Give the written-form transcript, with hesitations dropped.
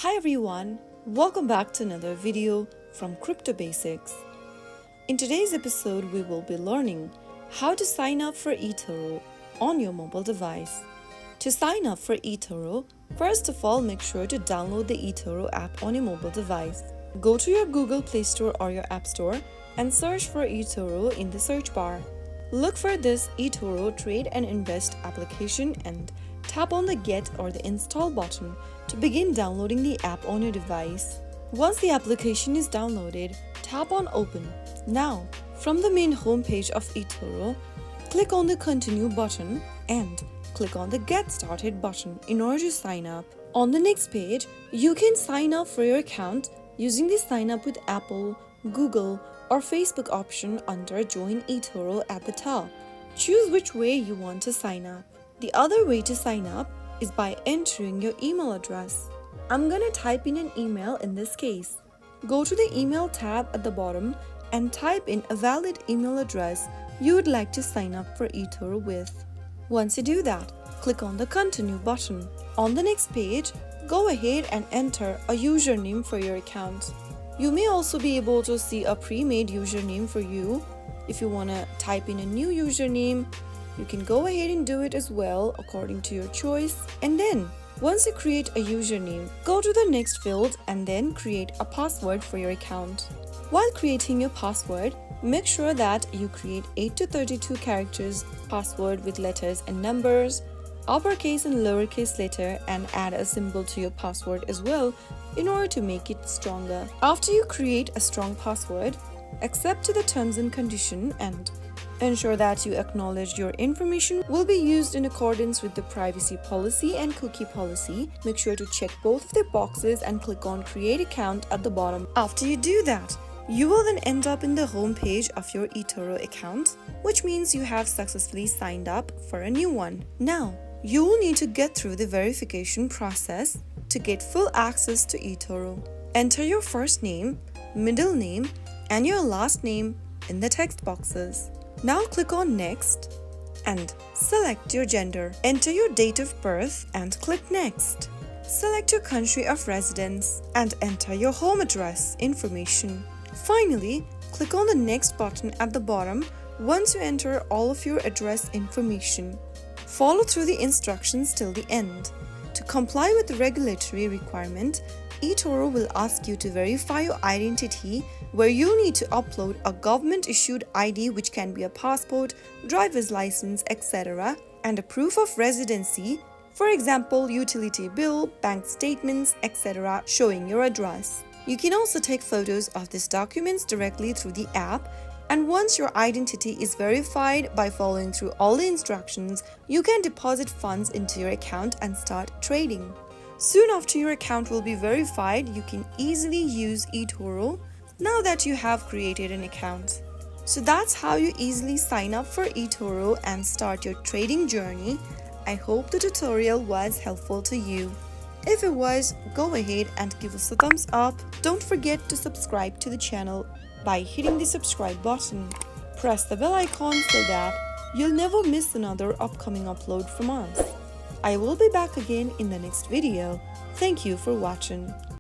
Hi everyone, welcome back to another video from Crypto Basics. In today's episode, we will be learning how to sign up for eToro on your mobile device. To sign up for eToro, first of all, make sure to download the eToro app on your mobile device. Go to your Google Play Store or your App Store and search for eToro in the search bar. Look for this eToro Trade and Invest application and tap on the Get or the Install button to begin downloading the app on your device. Once the application is downloaded, tap on Open. Now, from the main homepage of eToro, click on the Continue button and click on the Get Started button in order to sign up. On the next page, you can sign up for your account using the Sign Up with Apple, Google, or Facebook option under Join eToro at the top. Choose which way you want to sign up. The other way to sign up is by entering your email address. I'm gonna type in an email in this case. Go to the email tab at the bottom and type in a valid email address you would like to sign up for eToro with. Once you do that, click on the Continue button. On the next page, go ahead and enter a username for your account. You may also be able to see a pre-made username for you. If you want to type in a new username, you can go ahead and do it as well according to your choice. And then, once you create a username, go to the next field and then create a password for your account. While creating your password, make sure that you create 8 to 32 characters password with letters and numbers, uppercase and lowercase letter, and add a symbol to your password as well in order to make it stronger. After you create a strong password, accept to the terms and condition and ensure that you acknowledge your information will be used in accordance with the privacy policy and cookie policy. Make sure to check both of the boxes and click on Create Account at the bottom. After you do that, you will then end up in the home page of your eToro account, which means you have successfully signed up for a new one. Now, you will need to get through the verification process to get full access to eToro. Enter your first name, middle name, and your last name in the text boxes. Now click on Next and select your gender. Enter your date of birth and click Next. Select your country of residence and enter your home address information. Finally, click on the Next button at the bottom once you enter all of your address information. Follow through the instructions till the end. To comply with the regulatory requirement, eToro will ask you to verify your identity, where you need to upload a government-issued ID, which can be a passport, driver's license, etc., and a proof of residency, for example, utility bill, bank statements, etc., showing your address. You can also take photos of these documents directly through the app, and once your identity is verified by following through all the instructions, you can deposit funds into your account and start trading. Soon after your account will be verified, you can easily use eToro now that you have created an account. So that's how you easily sign up for eToro and start your trading journey. I hope the tutorial was helpful to you. If it was, go ahead and give us a thumbs up. Don't forget to subscribe to the channel by hitting the subscribe button. Press the bell icon so that you'll never miss another upcoming upload from us. I will be back again in the next video. Thank you for watching.